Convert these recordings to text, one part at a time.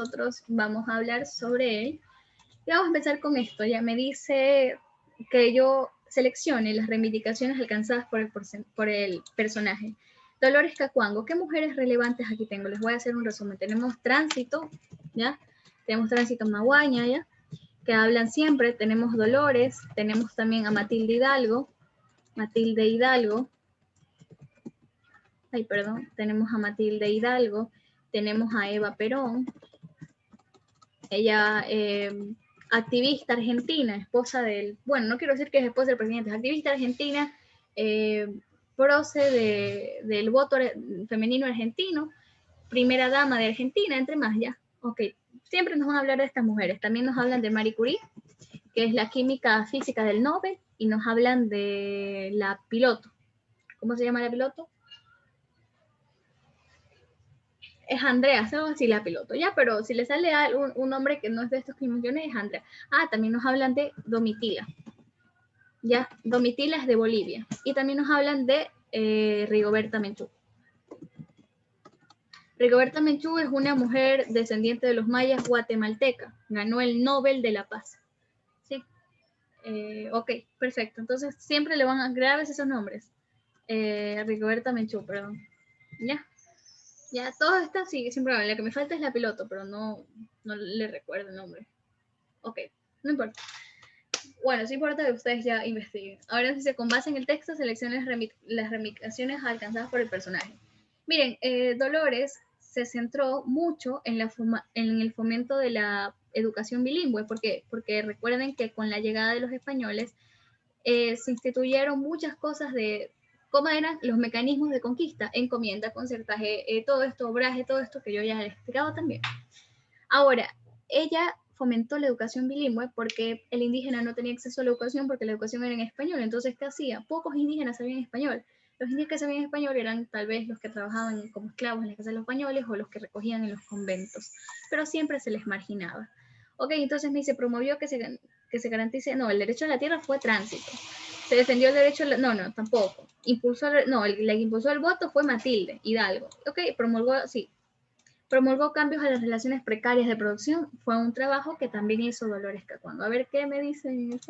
nosotros vamos a hablar sobre él. Y vamos a empezar con esto. Ya me dice que yo seleccione las reivindicaciones alcanzadas por el personaje. Dolores Cacuango, ¿qué mujeres relevantes aquí tengo? Les voy a hacer un resumen. Tenemos Tránsito, ¿ya? Tenemos Tránsito Maguaña, ¿ya? Que hablan siempre. Tenemos Dolores, tenemos también a Matilde Hidalgo, tenemos a Matilde Hidalgo, tenemos a Eva Perón, ella activista argentina, esposa del, bueno, no quiero decir que es esposa del presidente, es activista argentina, prócer del voto femenino argentino, primera dama de Argentina, entre más, ya. Ok, siempre nos van a hablar de estas mujeres. También nos hablan de Marie Curie, que es la química física del Nobel, y nos hablan de la piloto. ¿Cómo se llama la piloto? Es Andrea, algo así la piloto, ya, pero si le sale un nombre que no es de estos que mencioné, es Andrea. Ah, también nos hablan de Domitila, ya, Domitila es de Bolivia, y también nos hablan de Rigoberta Menchú. Rigoberta Menchú es una mujer descendiente de los mayas guatemalteca, ganó el Nobel de la Paz. Sí, ok, perfecto, entonces siempre le van a grabar esos nombres. Rigoberta Menchú, perdón, ya. Ya, todas estas sí, siempre la que me falta es la piloto, pero no le recuerdo el nombre. Ok, no importa. Bueno, sí importa que ustedes ya investiguen. Ahora, si se con base en el texto, seleccionen las ramificaciones alcanzadas por el personaje. Miren, Dolores se centró mucho en el fomento de la educación bilingüe, porque recuerden que con la llegada de los españoles se instituyeron muchas cosas de cómo eran los mecanismos de conquista, encomienda, concertaje, todo esto, obraje, todo esto que yo ya les he explicado también. Ahora, ella fomentó la educación bilingüe porque el indígena no tenía acceso a la educación porque la educación era en español. Entonces, ¿qué hacía? Pocos indígenas sabían español. Los indígenas que sabían español eran tal vez los que trabajaban como esclavos en las casas de los españoles o los que recogían en los conventos, pero siempre se les marginaba. Ok, entonces me dice, promovió que se garantice, no, el derecho a la tierra fue Tránsito. Se defendió el derecho, no, tampoco. La que impulsó el voto fue Matilde Hidalgo. Ok, promulgó cambios a las relaciones precarias de producción. Fue un trabajo que también hizo Dolores Cacuango. A ver, ¿qué me dicen?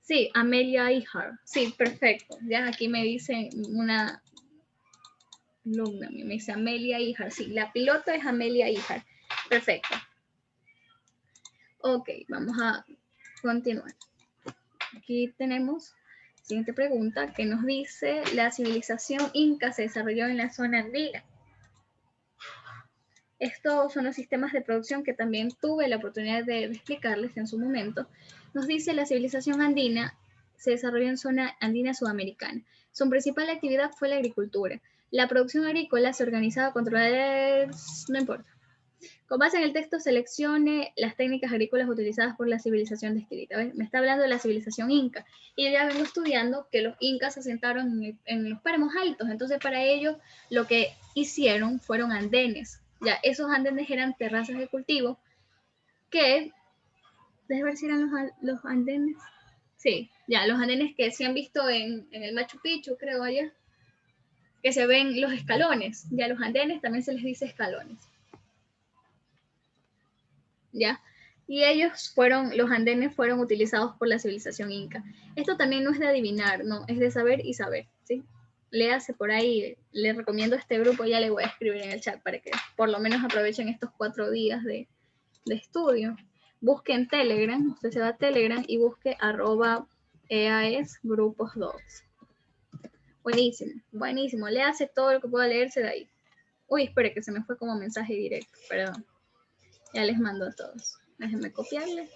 Sí, Amelia Earhart. Sí, perfecto. Ya aquí me dicen una alumna, me dice Amelia Earhart. Sí, la pilota es Amelia Earhart. Perfecto. Ok, vamos a continuar. Aquí tenemos la siguiente pregunta que nos dice, la civilización inca se desarrolló en la zona andina. Estos son los sistemas de producción que también tuve la oportunidad de explicarles en su momento. Nos dice la civilización andina se desarrolló en zona andina sudamericana. Su principal actividad fue la agricultura. La producción agrícola se organizaba controlada, no importa. Con base en el texto, seleccione las técnicas agrícolas utilizadas por la civilización descrita. ¿Ves? Me está hablando de la civilización inca. Y yo ya vengo estudiando que los incas se asentaron en los páramos altos. Entonces, para ellos, lo que hicieron fueron andenes. Ya, esos andenes eran terrazas de cultivo que, déjame ver si eran los andenes. Sí, ya, los andenes que se han visto en el Machu Picchu, creo allá, que se ven los escalones. Ya, los andenes también se les dice escalones. ¿Ya? Y los andenes fueron utilizados por la civilización inca. Esto también no es de adivinar, no, es de saber y saber, ¿sí? Léase por ahí, les recomiendo este grupo, ya le voy a escribir en el chat para que por lo menos aprovechen estos 4 días de estudio. Busquen Telegram, usted se va a Telegram y busque @EAS grupos 2. Buenísimo, buenísimo, léase todo lo que pueda leerse de ahí. Uy, espere que se me fue como mensaje directo, perdón. Ya les mando a todos. Déjenme copiarle.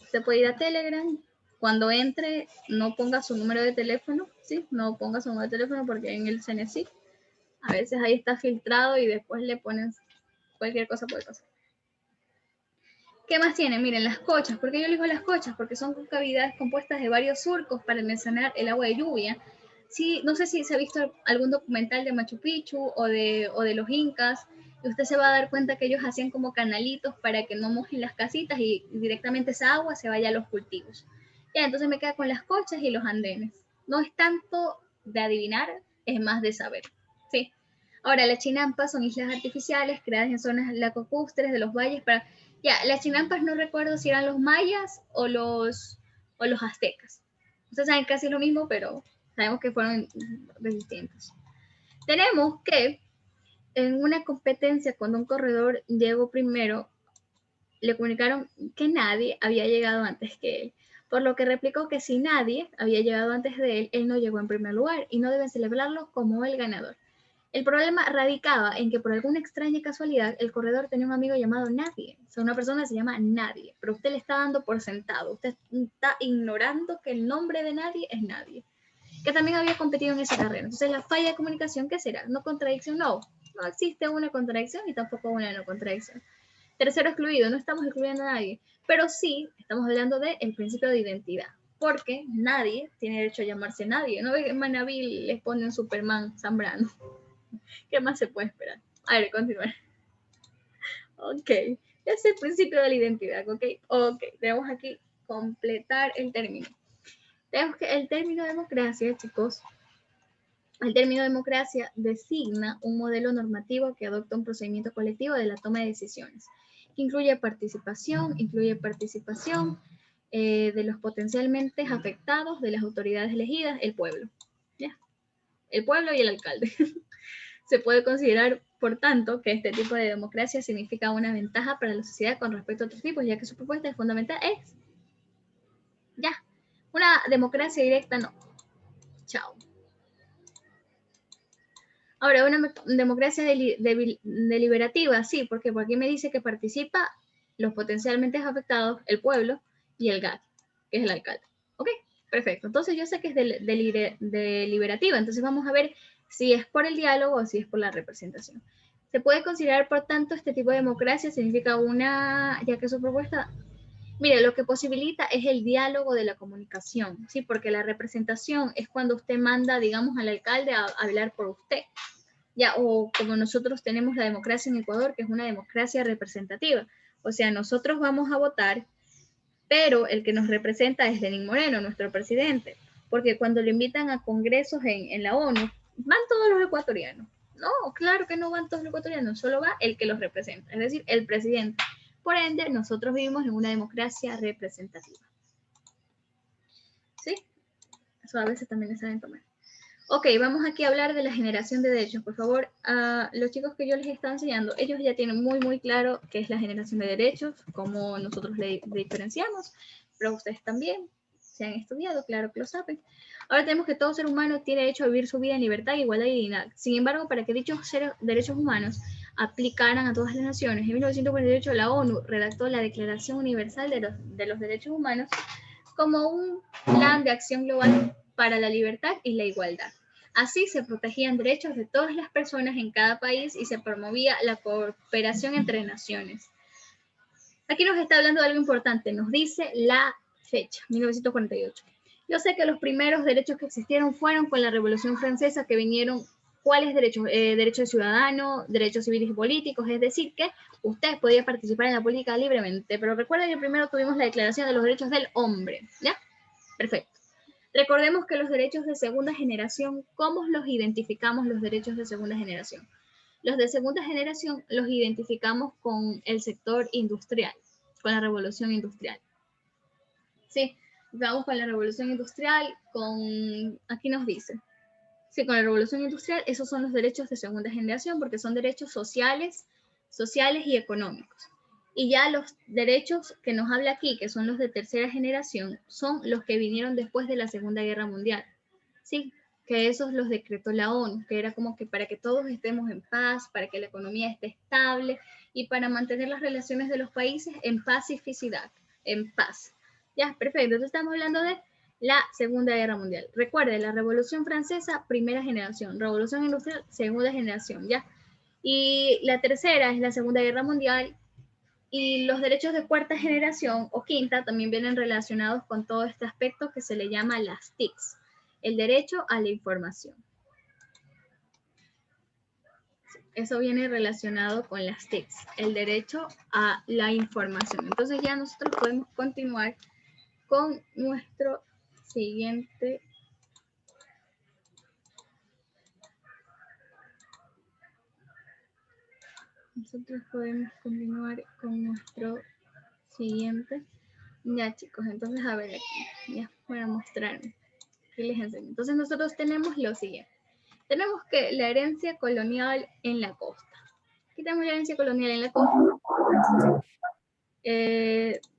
Usted puede ir a Telegram. Cuando entre, no ponga su número de teléfono, ¿sí? No ponga su número de teléfono porque en el CNC a veces ahí está filtrado y después le ponen cualquier cosa puede pasar. ¿Qué más tiene? Miren, las cochas. ¿Por qué yo elijo las cochas? Porque son cavidades compuestas de varios surcos para almacenar el agua de lluvia. Sí, no sé si se ha visto algún documental de Machu Picchu o de los incas, y usted se va a dar cuenta que ellos hacían como canalitos para que no mojen las casitas y directamente esa agua se vaya a los cultivos. Ya, entonces me queda con las cochas y los andenes. No es tanto de adivinar, es más de saber. Sí. Ahora, las chinampas son islas artificiales creadas en zonas lacustres de los valles para... Ya, las chinampas no recuerdo si eran los mayas o los aztecas. Ustedes saben casi lo mismo, pero sabemos que fueron distintos. Tenemos que en una competencia cuando un corredor llegó primero, le comunicaron que nadie había llegado antes que él, por lo que replicó que si nadie había llegado antes de él, él no llegó en primer lugar y no deben celebrarlo como el ganador. El problema radicaba en que por alguna extraña casualidad el corredor tenía un amigo llamado Nadie. O sea, una persona se llama Nadie, pero usted le está dando por sentado. Usted está ignorando que el nombre de Nadie es Nadie, que también había competido en esa carrera. Entonces, la falla de comunicación, ¿qué será? ¿No contradicción? No, no existe una contradicción y tampoco una no contradicción. Tercero excluido, no estamos excluyendo a nadie, pero sí estamos hablando del principio de identidad, porque nadie tiene derecho a llamarse nadie. ¿No ve que Manaví les pone un Superman Zambrano? ¿Qué más se puede esperar? A ver, continuar. Ok, es el principio de la identidad, ¿ok? Ok, tenemos aquí completar el término. Tenemos que el término democracia, chicos, el término democracia designa un modelo normativo que adopta un procedimiento colectivo de la toma de decisiones, que incluye participación de los potencialmente afectados, de las autoridades elegidas, el pueblo. ¿Ya? El pueblo y el alcalde. Se puede considerar, por tanto, que este tipo de democracia significa una ventaja para la sociedad con respecto a otros tipos, ya que su propuesta fundamental es, ya, una democracia directa no. Chao. Ahora, una democracia deliberativa, sí, porque por aquí me dice que participa los potencialmente afectados, el pueblo y el GAT, que es el alcalde. ¿Ok? Perfecto. Entonces yo sé que es deliberativa, entonces vamos a ver si es por el diálogo o si es por la representación. Se puede considerar, por tanto, este tipo de democracia significa una, ya que su propuesta, mire, lo que posibilita es el diálogo de la comunicación, ¿sí? Porque la representación es cuando usted manda, digamos, al alcalde a hablar por usted. Ya, o como nosotros tenemos la democracia en Ecuador, que es una democracia representativa. O sea, nosotros vamos a votar, pero el que nos representa es Lenín Moreno, nuestro presidente, porque cuando le invitan a congresos en la ONU, van todos los ecuatorianos. No, claro que no van todos los ecuatorianos, solo va el que los representa, es decir, el presidente. Por ende, nosotros vivimos en una democracia representativa. ¿Sí? Eso a veces también le saben tomar. Ok, vamos aquí a hablar de la generación de derechos. Por favor, a los chicos que yo les estoy enseñando, ellos ya tienen muy claro qué es la generación de derechos, cómo nosotros le diferenciamos, pero ustedes también, se han estudiado, claro que lo saben. Ahora tenemos que todo ser humano tiene derecho a vivir su vida en libertad, igualdad y dignidad. Sin embargo, para que dichos derechos humanos aplicaran a todas las naciones, en 1948 la ONU redactó la Declaración Universal de los Derechos Humanos como un plan de acción global para la libertad y la igualdad. Así se protegían derechos de todas las personas en cada país y se promovía la cooperación entre naciones. Aquí nos está hablando de algo importante, nos dice la fecha, 1948. Yo sé que los primeros derechos que existieron fueron con la Revolución Francesa, que vinieron, ¿cuáles derechos? Derechos de ciudadano, derechos civiles y políticos, es decir, que usted podía participar en la política libremente, pero recuerden que primero tuvimos la Declaración de los Derechos del Hombre, ¿ya? Perfecto. Recordemos que los derechos de segunda generación, ¿cómo los identificamos los derechos de segunda generación? Los de segunda generación los identificamos con el sector industrial, con la revolución industrial. Sí, vamos con la revolución industrial, aquí nos dice, sí, con la revolución industrial, esos son los derechos de segunda generación porque son derechos sociales y económicos. Y ya los derechos que nos habla aquí, que son los de tercera generación, son los que vinieron después de la Segunda Guerra Mundial. Sí, que esos los decretó la ONU, que era como que para que todos estemos en paz, para que la economía esté estable y para mantener las relaciones de los países en pacificidad, en paz. Ya, perfecto. Entonces estamos hablando de la Segunda Guerra Mundial. Recuerde, la Revolución Francesa, primera generación, Revolución Industrial, segunda generación, ¿ya? Y la tercera es la Segunda Guerra Mundial, y los derechos de cuarta generación o quinta también vienen relacionados con todo este aspecto que se le llama las TICs, el derecho a la información. Eso viene relacionado con las TICs, el derecho a la información. Entonces ya nosotros podemos continuar con nuestro siguiente Nosotros podemos continuar con nuestro siguiente. Ya, chicos, entonces a ver aquí. Ya, voy a mostrar. Aquí les enseño. Entonces nosotros tenemos lo siguiente. Tenemos que la herencia colonial en la costa. Aquí tenemos la herencia colonial en la costa.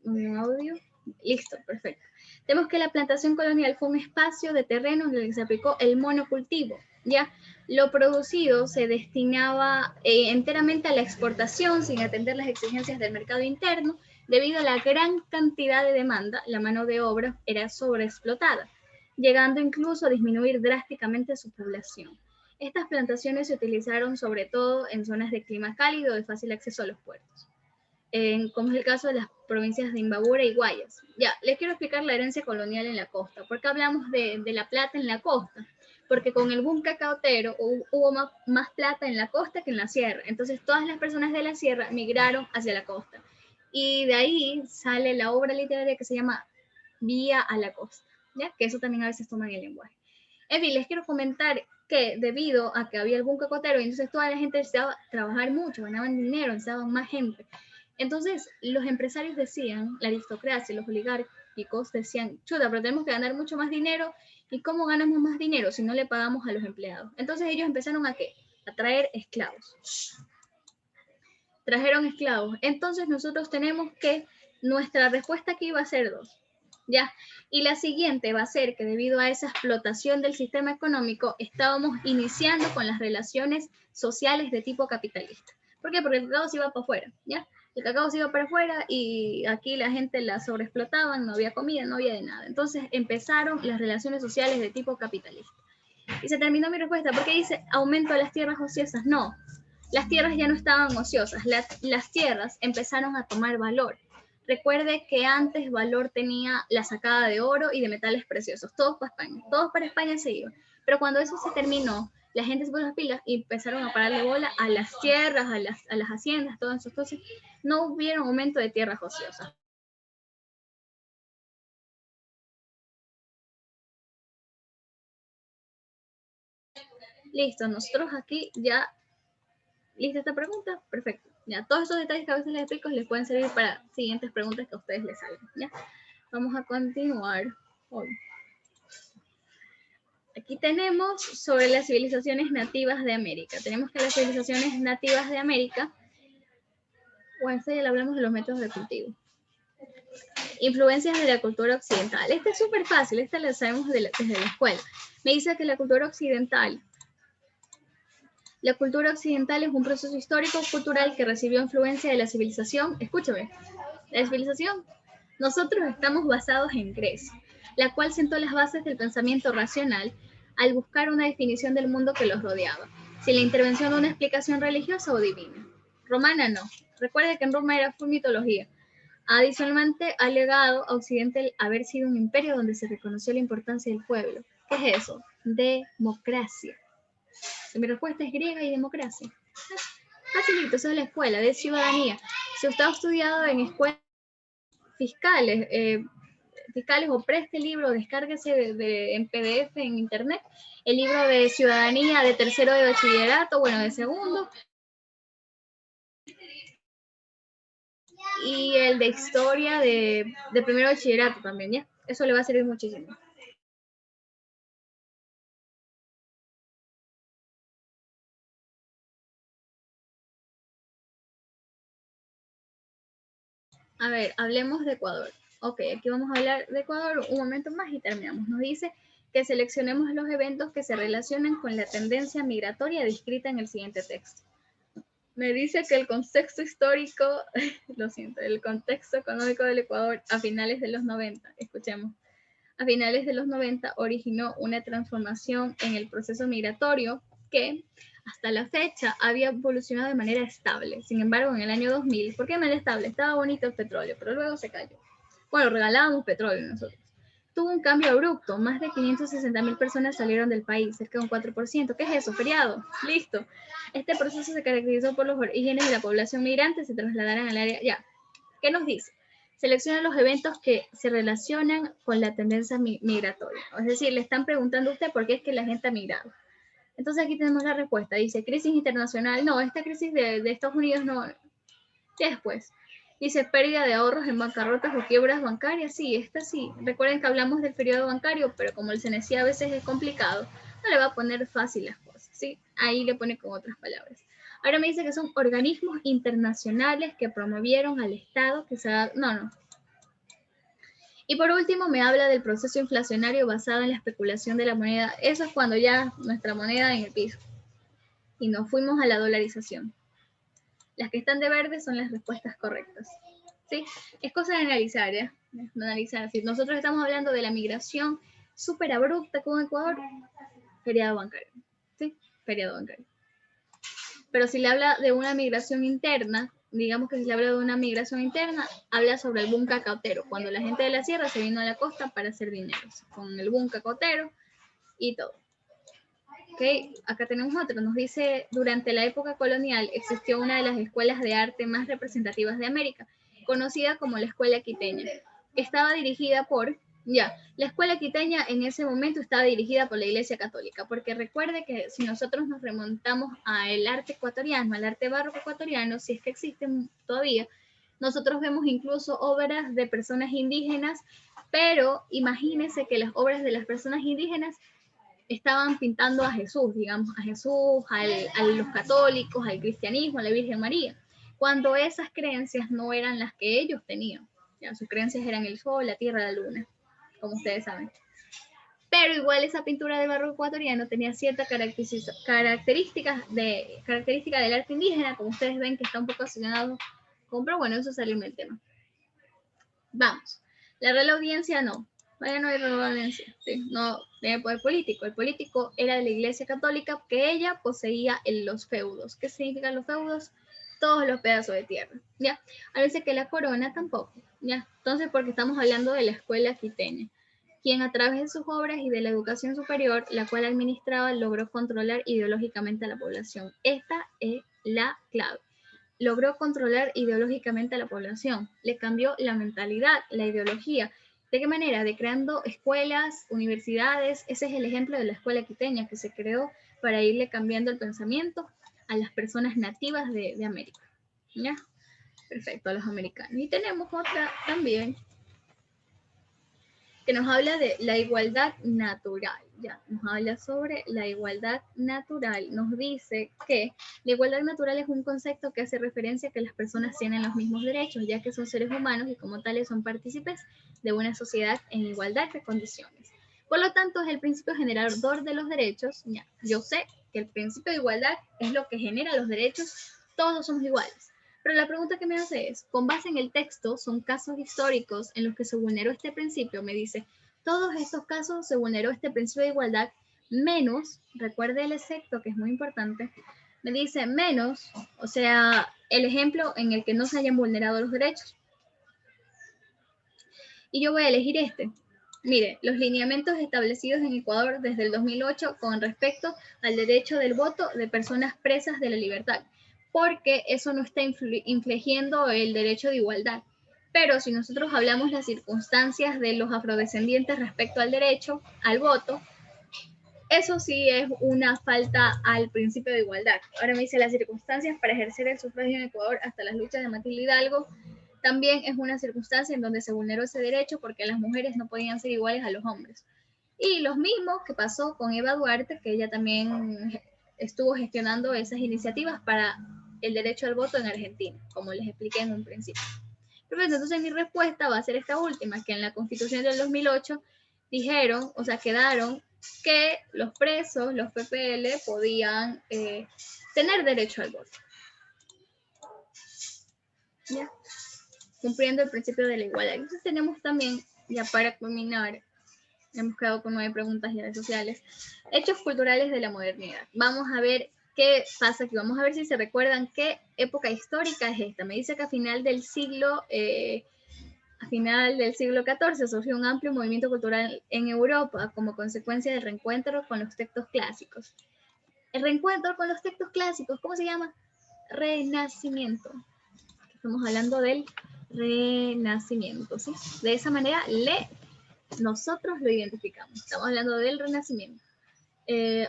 Un audio. Listo, perfecto. Tenemos que la plantación colonial fue un espacio de terreno en el que se aplicó el monocultivo. ¿Ya? Lo producido se destinaba enteramente a la exportación sin atender las exigencias del mercado interno. Debido a la gran cantidad de demanda, la mano de obra era sobreexplotada, llegando incluso a disminuir drásticamente su población. Estas plantaciones se utilizaron sobre todo en zonas de clima cálido de fácil acceso a los puertos, como es el caso de las provincias de Imbabura y Guayas. Ya, les quiero explicar la herencia colonial en la costa. ¿Por qué hablamos de la plata en la costa? Porque con el boom cacautero hubo más plata en la costa que en la sierra. Entonces todas las personas de la sierra migraron hacia la costa. Y de ahí sale la obra literaria que se llama Vía a la Costa, ¿ya? Que eso también a veces toma en el lenguaje. En fin, les quiero comentar que debido a que había el boom cacotero, entonces toda la gente necesitaba trabajar mucho, ganaban dinero, necesitaban más gente. Entonces, los empresarios decían, la aristocracia, los oligárquicos decían, chuta, pero tenemos que ganar mucho más dinero. ¿Y cómo ganamos más dinero si no le pagamos a los empleados? Entonces ellos empezaron ¿a qué? A traer esclavos. Trajeron esclavos. Entonces nosotros tenemos que, nuestra respuesta aquí va a ser dos. ¿Ya? Y la siguiente va a ser que debido a esa explotación del sistema económico, estábamos iniciando con las relaciones sociales de tipo capitalista. ¿Por qué? Porque el cacao se iba para afuera, ¿ya? El cacao se iba para afuera y aquí la gente la sobreexplotaban, no había comida, no había de nada. Entonces empezaron las relaciones sociales de tipo capitalista. Y se terminó mi respuesta. ¿Por qué dice aumento de las tierras ociosas? No, las tierras ya no estaban ociosas, las tierras empezaron a tomar valor. Recuerde que antes valor tenía la sacada de oro y de metales preciosos, todos para España se iban. Pero cuando eso se terminó, la gente se puso las pilas y empezaron a pararle bola a las tierras, a las haciendas, todo eso. Entonces, no hubieron aumento de tierras ociosas. Listo, nosotros aquí ya, ¿lista esta pregunta? Perfecto. Ya, todos estos detalles que a veces les explico les pueden servir para siguientes preguntas que a ustedes les salgan. ¿Ya? Vamos a continuar hoy. Aquí tenemos sobre las civilizaciones nativas de América. Tenemos que las civilizaciones nativas de América, bueno, ya hablamos de los métodos de cultivo. Influencias de la cultura occidental. Esta es súper fácil, esta la sabemos desde la escuela. Me dice que la cultura occidental es un proceso histórico-cultural que recibió influencia de la civilización. Escúchame, la civilización. Nosotros estamos basados en Grecia, la cual sentó las bases del pensamiento racional al buscar una definición del mundo que los rodeaba, sin la intervención de una explicación religiosa o divina. Romana no. Recuerde que en Roma era full mitología. Adicionalmente, ha legado a Occidente el haber sido un imperio donde se reconoció la importancia del pueblo. ¿Qué es eso? Democracia. Mi respuesta es griega y democracia. Facilito, eso es la escuela de ciudadanía. Si usted ha estudiado en escuelas fiscales, fiscales o preste el libro, descárguese en PDF en internet, el libro de ciudadanía de tercero de bachillerato, bueno, de segundo, y el de historia de primero de bachillerato también, ¿ya? Eso le va a servir muchísimo. A ver, hablemos de Ecuador. Ok, aquí vamos a hablar de Ecuador un momento más y terminamos. Nos dice que seleccionemos los eventos que se relacionan con la tendencia migratoria descrita en el siguiente texto. Me dice que el contexto histórico, lo siento, el contexto económico del Ecuador a finales de los 90, escuchemos, a finales de los 90 originó una transformación en el proceso migratorio que hasta la fecha había evolucionado de manera estable. Sin embargo, en el año 2000, ¿por qué de manera estable? Estaba bonito el petróleo, pero luego se cayó. Bueno, regalábamos petróleo nosotros. Tuvo un cambio abrupto. Más de 560.000 personas salieron del país, cerca de un 4%. ¿Qué es eso? Feriado. Listo. Este proceso se caracterizó por los orígenes de la población migrante, se trasladaran al área. Ya. ¿Qué nos dice? Selecciona los eventos que se relacionan con la tendencia migratoria. Es decir, le están preguntando a usted por qué es que la gente ha migrado. Entonces aquí tenemos la respuesta. Dice, crisis internacional. No, esta crisis de Estados Unidos no. ¿Qué después? Dice, pérdida de ahorros en bancarrotas o quiebras bancarias. Sí, esta sí. Recuerden que hablamos del periodo bancario, pero como el CNC a veces es complicado, no le va a poner fácil las cosas, ¿sí? Ahí le pone con otras palabras. Ahora me dice que son organismos internacionales que promovieron al Estado que se ha... No. Y por último me habla del proceso inflacionario basado en la especulación de la moneda. Eso es cuando ya nuestra moneda en el piso. Y nos fuimos a la dolarización. Las que están de verde son las respuestas correctas. ¿Sí? Es cosa de analizar, ¿ya? Analizar. Si nosotros estamos hablando de la migración súper abrupta con Ecuador, feriado bancario. ¿Sí? Feriado bancario. Pero si le habla de una migración interna, digamos que si le habla de una migración interna, habla sobre el boom cacautero, cuando la gente de la sierra se vino a la costa para hacer dinero, con el boom cacautero y todo. Okay, acá tenemos otro, nos dice, durante la época colonial existió una de las escuelas de arte más representativas de América, conocida como la Escuela Quiteña, que estaba dirigida por, la Escuela Quiteña en ese momento estaba dirigida por la Iglesia Católica, porque recuerde que si nosotros nos remontamos al arte ecuatoriano, al arte barroco ecuatoriano, si es que existen todavía, nosotros vemos incluso obras de personas indígenas, pero imagínense que las obras de las personas indígenas estaban pintando a Jesús, digamos, a Jesús, a los católicos, al cristianismo, a la Virgen María, cuando esas creencias no eran las que ellos tenían. Ya, sus creencias eran el sol, la tierra, la luna, como ustedes saben. Pero igual esa pintura de barroco ecuatoriano tenía ciertas características del arte indígena, como ustedes ven que está un poco asesinado con, pero bueno, eso salirme del tema. Vamos, la Real Audiencia no. Vaya, no hay relevancia, sí, no tiene poder político. El político era de la Iglesia Católica, que ella poseía los feudos. ¿Qué significan los feudos? Todos los pedazos de tierra, ¿ya? A veces que la corona tampoco, ¿ya? Entonces, porque estamos hablando de la escuela quiteña, quien a través de sus obras y de la educación superior, la cual administraba, logró controlar ideológicamente a la población. Esta es la clave. Logró controlar ideológicamente a la población, le cambió la mentalidad, la ideología. ¿De qué manera? De creando escuelas, universidades. Ese es el ejemplo de la escuela quiteña que se creó para irle cambiando el pensamiento a las personas nativas de América. ¿Ya? Perfecto, a los americanos. Y tenemos otra también que nos habla de la igualdad natural. Ya, nos habla sobre la igualdad natural. Nos dice que la igualdad natural es un concepto que hace referencia a que las personas tienen los mismos derechos, ya que son seres humanos y como tales son partícipes de una sociedad en igualdad de condiciones. Por lo tanto, es el principio generador de los derechos. Ya, yo sé que el principio de igualdad es lo que genera los derechos. Todos somos iguales. Pero la pregunta que me hace es, con base en el texto, son casos históricos en los que se vulneró este principio. Me dice, todos estos casos se vulneró este principio de igualdad, menos, recuerde el excepto que es muy importante, me dice menos, o sea, el ejemplo en el que no se hayan vulnerado los derechos. Y yo voy a elegir este. Mire, los lineamientos establecidos en Ecuador desde el 2008 con respecto al derecho del voto de personas presas de la libertad, porque eso no está infligiendo el derecho de igualdad. Pero si nosotros hablamos las circunstancias de los afrodescendientes respecto al derecho al voto, eso sí es una falta al principio de igualdad. Ahora me dice las circunstancias para ejercer el sufragio en Ecuador hasta las luchas de Matilde Hidalgo. También es una circunstancia en donde se vulneró ese derecho porque las mujeres no podían ser iguales a los hombres. Y los mismos que pasó con Eva Duarte, que ella también estuvo gestionando esas iniciativas para el derecho al voto en Argentina, como les expliqué en un principio. Perfecto, entonces mi respuesta va a ser esta última, que en la Constitución del 2008 dijeron, o sea, quedaron que los presos, los PPL, podían tener derecho al voto. ¿Ya? Cumpliendo el principio de la igualdad. Entonces tenemos también, ya para culminar, hemos quedado con 9 preguntas ya sociales, hechos culturales de la modernidad. Vamos a ver qué pasa aquí, vamos a ver si se recuerdan qué época histórica es esta. Me dice que a final del siglo XIV surgió un amplio movimiento cultural en Europa como consecuencia del reencuentro con los textos clásicos. El reencuentro con los textos clásicos, ¿cómo se llama? Renacimiento. Estamos hablando del Renacimiento, ¿sí? De esa manera nosotros lo identificamos. Estamos hablando del Renacimiento.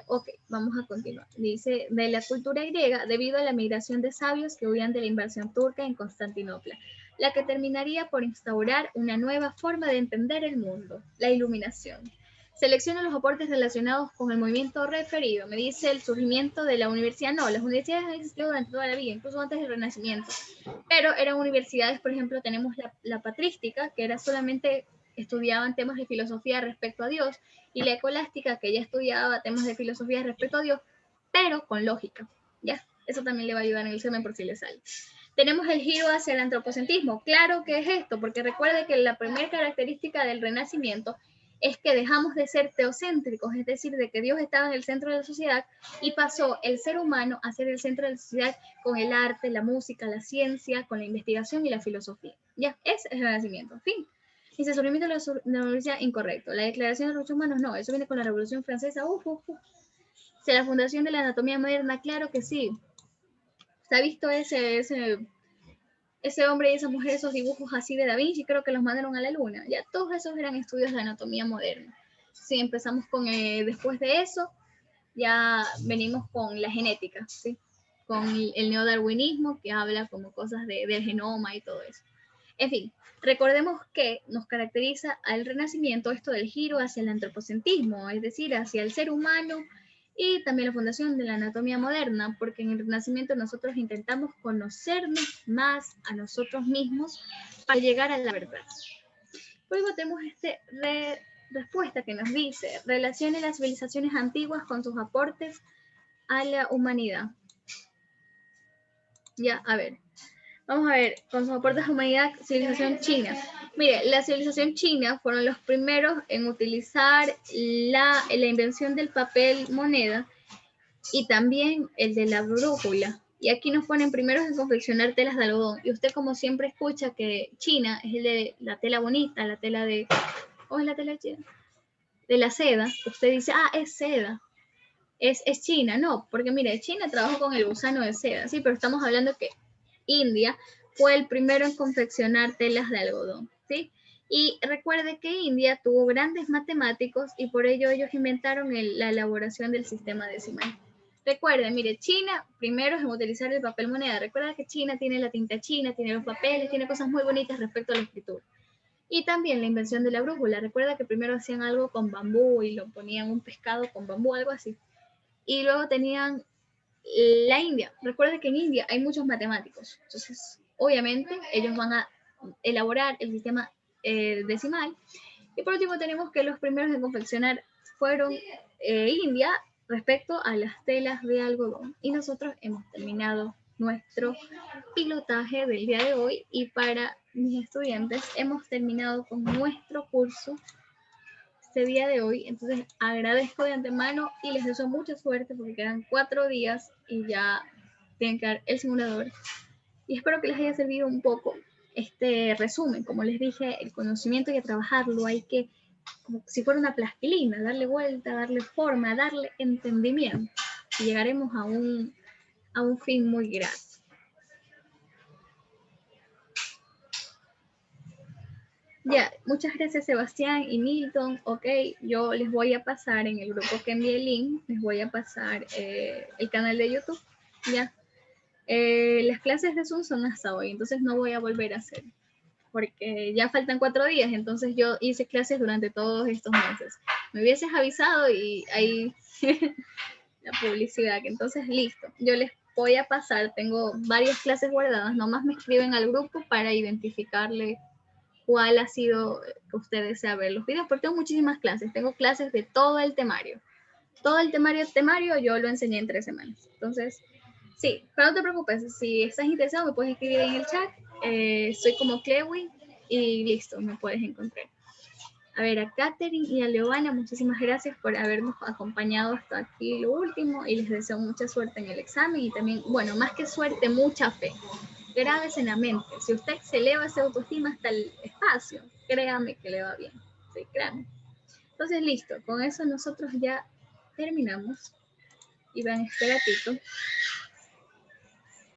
Ok, vamos a continuar. Dice, de la cultura griega, debido a la migración de sabios que huían de la invasión turca en Constantinopla, la que terminaría por instaurar una nueva forma de entender el mundo, la iluminación. Selecciona los aportes relacionados con el movimiento referido. Me dice el surgimiento de la universidad. No, las universidades han existido durante toda la vida, incluso antes del Renacimiento. Pero eran universidades, por ejemplo, tenemos la patrística, que era solamente estudiaban temas de filosofía respecto a Dios, y la escolástica, que ya estudiaba temas de filosofía respecto a Dios, pero con lógica. ¿Ya? Eso también le va a ayudar en el examen por si le sale. Tenemos el giro hacia el antropocentrismo. Claro que es esto, porque recuerde que la primera característica del Renacimiento es que dejamos de ser teocéntricos, es decir, de que Dios estaba en el centro de la sociedad y pasó el ser humano a ser el centro de la sociedad con el arte, la música, la ciencia, con la investigación y la filosofía. Ya, ese es el Renacimiento. Fin. Y se surgimiento de la universidad, incorrecto. La Declaración de los Derechos Humanos, no, eso viene con la Revolución Francesa. ¿Se la fundación de la anatomía moderna? Claro que sí. ¿Se ha visto ese hombre y esa mujer, esos dibujos así de Da Vinci? Creo que los mandaron a la luna. Ya, todos esos eran estudios de anatomía moderna. Sí, empezamos con, después de eso, ya venimos con la genética, ¿sí? Con el neodarwinismo, que habla como cosas del genoma y todo eso. En fin, recordemos que nos caracteriza al Renacimiento esto del giro hacia el antropocentrismo, es decir, hacia el ser humano, y también la fundación de la anatomía moderna, porque en el Renacimiento nosotros intentamos conocernos más a nosotros mismos para llegar a la verdad. Luego tenemos respuesta que nos dice, relacione las civilizaciones antiguas con sus aportes a la humanidad. Ya, a ver. Vamos a ver, con sus aportes a la humanidad, civilización china. Mire, la civilización china fueron los primeros en utilizar la invención del papel moneda y también el de la brújula. Y aquí nos ponen primeros en confeccionar telas de algodón. Y usted como siempre escucha que China es el de la tela bonita, la tela de... ¿Cómo es la tela china? De la seda. Usted dice, ah, es seda. Es China. No, porque mire, China trabajó con el gusano de seda, sí, pero estamos hablando que India fue el primero en confeccionar telas de algodón, ¿sí? Y recuerde que India tuvo grandes matemáticos y por ello ellos inventaron la elaboración del sistema decimal. Recuerden, mire, China primero es en utilizar el papel moneda. Recuerda que China tiene la tinta china, tiene los papeles, tiene cosas muy bonitas respecto a la escritura. Y también la invención de la brújula. Recuerda que primero hacían algo con bambú y lo ponían un pescado con bambú, algo así. Y luego tenían la India. Recuerda que en India hay muchos matemáticos. Entonces, obviamente, ellos van a elaborar el sistema decimal. Y por último, tenemos que los primeros en confeccionar fueron India respecto a las telas de algodón. Y nosotros hemos terminado nuestro pilotaje del día de hoy. Y para mis estudiantes, hemos terminado con nuestro curso este día de hoy. Entonces agradezco de antemano y les deseo mucha suerte porque quedan 4 días y ya tienen que dar el simulador. Y espero que les haya servido un poco este resumen. Como les dije, el conocimiento hay que trabajarlo, hay que, como si fuera una plastilina, darle vuelta, darle forma, darle entendimiento. Y llegaremos a un fin muy grande. Ya, muchas gracias Sebastián y Milton. Ok, yo les voy a pasar en el grupo que envié el link, les voy a pasar el canal de YouTube. Ya, las clases de Zoom son hasta hoy, entonces no voy a volver a hacer, porque ya faltan 4 días, entonces yo hice clases durante todos estos meses. Me hubieses avisado y ahí la publicidad, que entonces listo, yo les voy a pasar, tengo varias clases guardadas, nomás me escriben al grupo para identificarle cuál ha sido que usted desea ver los videos, porque tengo muchísimas clases, tengo clases de todo el temario. Todo el temario yo lo enseñé en 3 semanas. Entonces, sí, pero no te preocupes, si estás interesado me puedes escribir en el chat, soy como Clewi y listo, me puedes encontrar. A ver, a Katherine y a Leovana, muchísimas gracias por habernos acompañado hasta aquí lo último y les deseo mucha suerte en el examen y también, bueno, más que suerte, mucha fe. Grábese en la mente. Si usted se eleva esa autoestima hasta el espacio, créame que le va bien. Sí, créame. Entonces, listo. Con eso nosotros ya terminamos. Y vean este gatito.